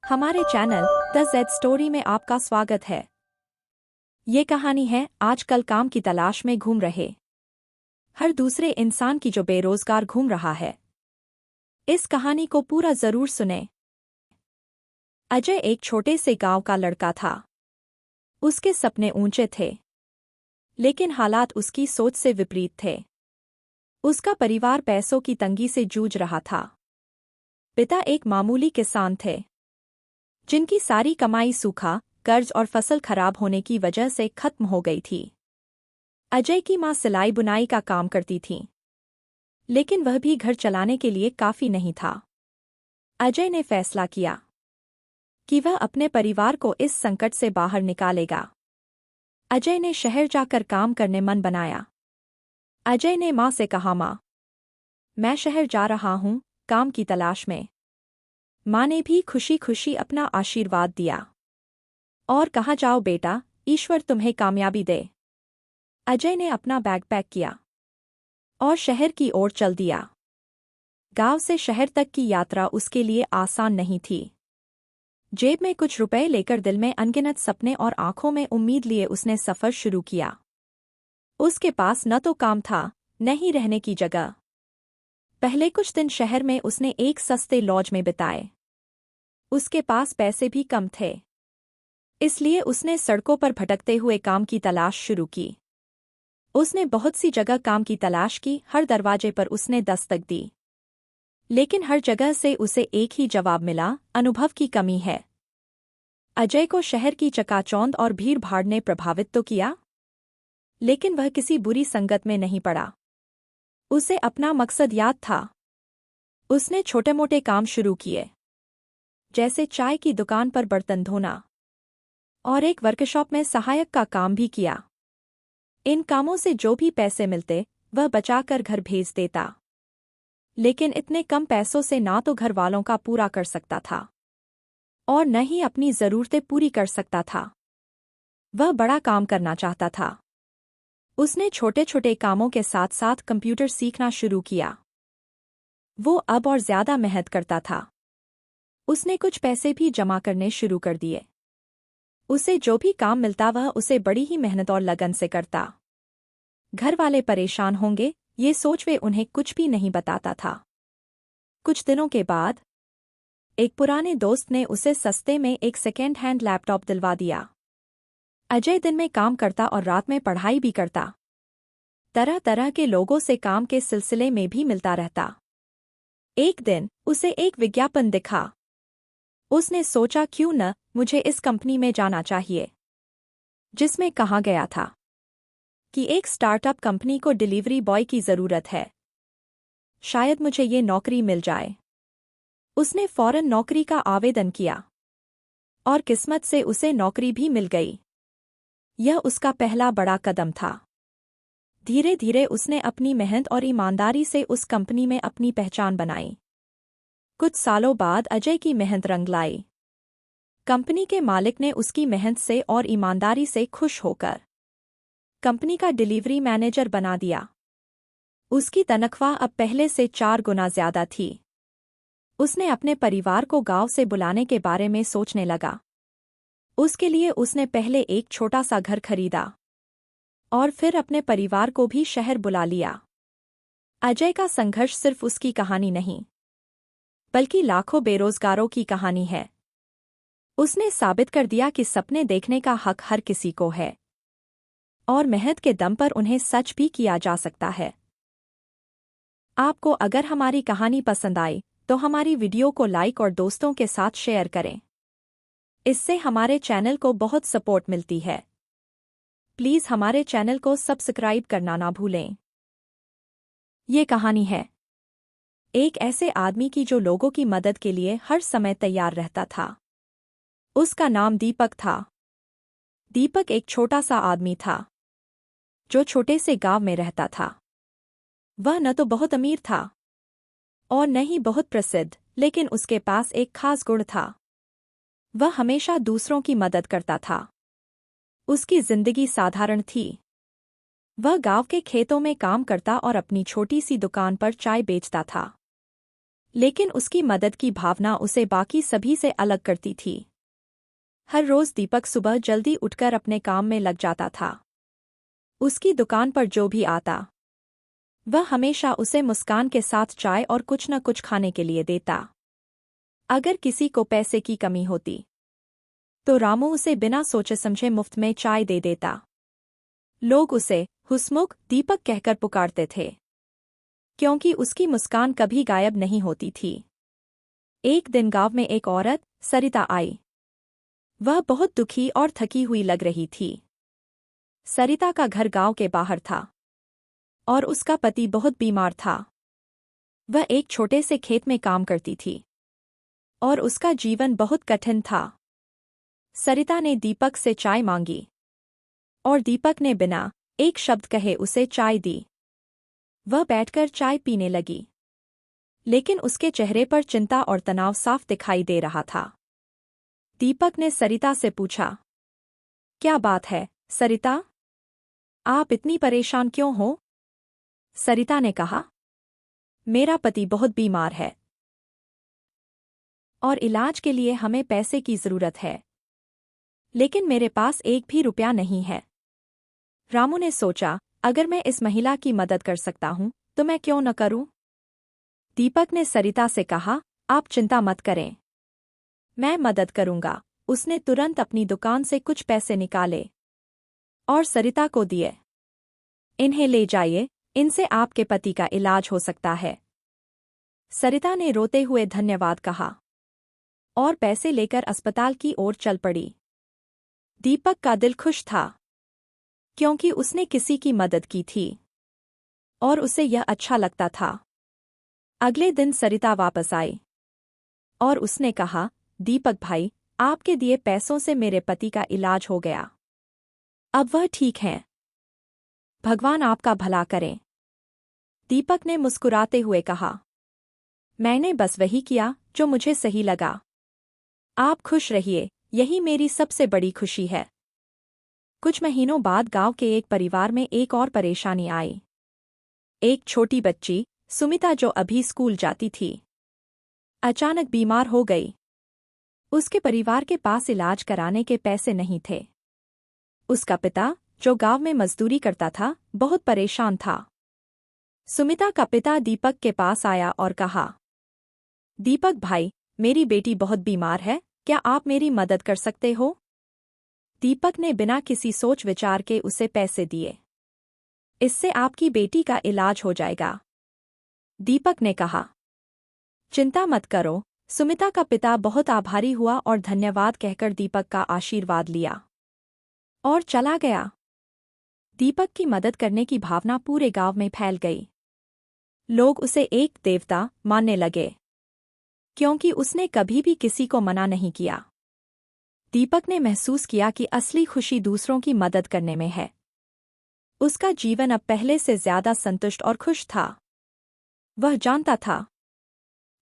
हमारे channel the Z story में आपका स्वागत है। ये कहानी है आजकल काम की तलाश में घूम रहे हर दूसरे इंसान की जो बेरोजगार घूम रहा है। इस कहानी को पूरा जरूर सुने। अजय एक छोटे से गांव का लड़का था। उसके सपने ऊंचे थे, लेकिन हालात उसकी सोच से विपरीत थे। उसका परिवार पैसों की तंगी से जूझ रहा था। पिता एक मामूली किसान थे, जिनकी सारी कमाई सूखा, कर्ज और फसल खराब होने की वजह से खत्म हो गई थी। अजय की मां सिलाई बुनाई का काम करती थीं, लेकिन वह भी घर चलाने के लिए काफी नहीं था। अजय ने फैसला किया कि वह अपने परिवार को इस संकट से बाहर निकालेगा। अजय ने शहर जाकर काम करने मन बनाया। अजय ने मां से कहा, मां, मैं शहर जा रहा हूं काम की तलाश में। मां ने भी खुशी खुशी अपना आशीर्वाद दिया और कहा, जाओ बेटा, ईश्वर तुम्हें कामयाबी दे। अजय ने अपना बैग पैक किया और शहर की ओर चल दिया। गांव से शहर तक की यात्रा उसके लिए आसान नहीं थी। जेब में कुछ रुपए लेकर दिल में अनगिनत सपने और आंखों में उम्मीद लिए उसने सफर शुरू किया। उसके पास न तो काम था, न ही रहने की जगह। पहले कुछ दिन शहर में उसने एक सस्ते लॉज में बिताए। उसके पास पैसे भी कम थे, इसलिए उसने सड़कों पर भटकते हुए काम की तलाश शुरू की। उसने बहुत सी जगह काम की तलाश की, हर दरवाजे पर उसने दस्तक दी, लेकिन हर जगह से उसे एक ही जवाब मिला, अनुभव की कमी है। अजय को शहर की चकाचौंध और भीड़-भाड़ ने प्रभावित तो किया, लेकिन वह किसी बुरी संगत में नहीं पड़ा। उसे अपना मकसद याद था। उसने छोटे-मोटे काम शुरू किए, जैसे चाय की दुकान पर बर्तन धोना और एक वर्कशॉप में सहायक का काम भी किया। इन कामों से जो भी पैसे मिलते वह बचाकर घर भेज देता, लेकिन इतने कम पैसों से ना तो घर वालों का पूरा कर सकता था और न ही अपनी जरूरतें पूरी कर सकता था। वह बड़ा काम करना चाहता था। उसने छोटे-छोटे कामों के साथ साथ कंप्यूटर सीखना शुरू किया। वो अब और ज्यादा मेहनत करता था। उसने कुछ पैसे भी जमा करने शुरू कर दिए। उसे जो भी काम मिलता वह उसे बड़ी ही मेहनत और लगन से करता। घर वाले परेशान होंगे, ये सोच वे उन्हें कुछ भी नहीं बताता था। कुछ दिनों के बाद एक पुराने दोस्त ने उसे सस्ते में एक सेकेंड हैंड लैपटॉप दिलवा दिया। अजय दिन में काम करता और रात में पढ़ाई भी करता। तरह तरह के लोगों से काम के सिलसिले में भी मिलता रहता। एक दिन उसे एक विज्ञापन दिखा। उसने सोचा, क्यों न मुझे इस कंपनी में जाना चाहिए, जिसमें कहा गया था कि एक स्टार्टअप कंपनी को डिलीवरी बॉय की जरूरत है। शायद मुझे ये नौकरी मिल जाए। उसने फौरन नौकरी का आवेदन किया और किस्मत से उसे नौकरी भी मिल गई। यह उसका पहला बड़ा कदम था। धीरे धीरे उसने अपनी मेहनत और ईमानदारी से उस कंपनी में अपनी पहचान बनाई। कुछ सालों बाद अजय की मेहनत रंग लाई। कंपनी के मालिक ने उसकी मेहनत से और ईमानदारी से खुश होकर कंपनी का डिलीवरी मैनेजर बना दिया। उसकी तनख्वाह अब पहले से 4 गुना ज्यादा थी। उसने अपने परिवार को गांव से बुलाने के बारे में सोचने लगा। उसके लिए उसने पहले एक छोटा सा घर खरीदा और फिर अपने परिवार को भी शहर बुला लिया। अजय का संघर्ष सिर्फ उसकी कहानी नहीं, बल्कि लाखों बेरोजगारों की कहानी है। उसने साबित कर दिया कि सपने देखने का हक हर किसी को है और मेहनत के दम पर उन्हें सच भी किया जा सकता है। आपको अगर हमारी कहानी पसंद आई तो हमारी वीडियो को लाइक और दोस्तों के साथ शेयर करें। इससे हमारे चैनल को बहुत सपोर्ट मिलती है। प्लीज हमारे चैनल को सब्सक्राइब करना ना भूलें। ये कहानी है एक ऐसे आदमी की जो लोगों की मदद के लिए हर समय तैयार रहता था। उसका नाम दीपक था। दीपक एक छोटा सा आदमी था, जो छोटे से गांव में रहता था। वह न तो बहुत अमीर था और न ही बहुत प्रसिद्ध, लेकिन उसके पास एक खास गुण था। वह हमेशा दूसरों की मदद करता था। उसकी जिंदगी साधारण थी। वह गांव के खेतों में काम करता और अपनी छोटी सी दुकान पर चाय बेचता था। लेकिन उसकी मदद की भावना उसे बाकी सभी से अलग करती थी। हर रोज दीपक सुबह जल्दी उठकर अपने काम में लग जाता था। उसकी दुकान पर जो भी आता वह हमेशा उसे मुस्कान के साथ चाय और कुछ न कुछ खाने के लिए देता। अगर किसी को पैसे की कमी होती तो रामू उसे बिना सोचे समझे मुफ्त में चाय दे देता। लोग उसे हुस्मुख दीपक कहकर पुकारते थे, क्योंकि उसकी मुस्कान कभी गायब नहीं होती थी। एक दिन गांव में एक औरत सरिता आई। वह बहुत दुखी और थकी हुई लग रही थी। सरिता का घर गांव के बाहर था और उसका पति बहुत बीमार था। वह एक छोटे से खेत में काम करती थी और उसका जीवन बहुत कठिन था। सरिता ने दीपक से चाय मांगी और दीपक ने बिना एक शब्द कहे उसे चाय दी। वह बैठकर चाय पीने लगी, लेकिन उसके चेहरे पर चिंता और तनाव साफ दिखाई दे रहा था। दीपक ने सरिता से पूछा, क्या बात है सरिता? आप इतनी परेशान क्यों हो? सरिता ने कहा, मेरा पति बहुत बीमार है और इलाज के लिए हमें पैसे की जरूरत है, लेकिन मेरे पास एक भी रुपया नहीं है। रामू ने सोचा, अगर मैं इस महिला की मदद कर सकता हूं तो मैं क्यों न करूं? दीपक ने सरिता से कहा, आप चिंता मत करें, मैं मदद करूंगा। उसने तुरंत अपनी दुकान से कुछ पैसे निकाले और सरिता को दिए। इन्हें ले जाइए, इनसे आपके पति का इलाज हो सकता है। सरिता ने रोते हुए धन्यवाद कहा और पैसे लेकर अस्पताल की ओर चल पड़ी। दीपक का दिल खुश था, क्योंकि उसने किसी की मदद की थी और उसे यह अच्छा लगता था। अगले दिन सरिता वापस आई और उसने कहा, दीपक भाई, आपके दिए पैसों से मेरे पति का इलाज हो गया। अब वह ठीक हैं। भगवान आपका भला करें। दीपक ने मुस्कुराते हुए कहा, मैंने बस वही किया जो मुझे सही लगा। आप खुश रहिए, यही मेरी सबसे बड़ी खुशी है। कुछ महीनों बाद गांव के एक परिवार में एक और परेशानी आई। एक छोटी बच्ची सुमिता, जो अभी स्कूल जाती थी, अचानक बीमार हो गई। उसके परिवार के पास इलाज कराने के पैसे नहीं थे। उसका पिता, जो गांव में मजदूरी करता था, बहुत परेशान था। सुमिता का पिता दीपक के पास आया और कहा, दीपक भाई, मेरी बेटी बहुत बीमार है, क्या आप मेरी मदद कर सकते हो? दीपक ने बिना किसी सोच विचार के उसे पैसे दिए। इससे आपकी बेटी का इलाज हो जाएगा। दीपक ने कहा, चिंता मत करो। सुमिता का पिता बहुत आभारी हुआ और धन्यवाद कहकर दीपक का आशीर्वाद लिया और चला गया। दीपक की मदद करने की भावना पूरे गांव में फैल गई। लोग उसे एक देवता मानने लगे, क्योंकि उसने कभी भी किसी को मना नहीं किया। दीपक ने महसूस किया कि असली खुशी दूसरों की मदद करने में है। उसका जीवन अब पहले से ज्यादा संतुष्ट और खुश था। वह जानता था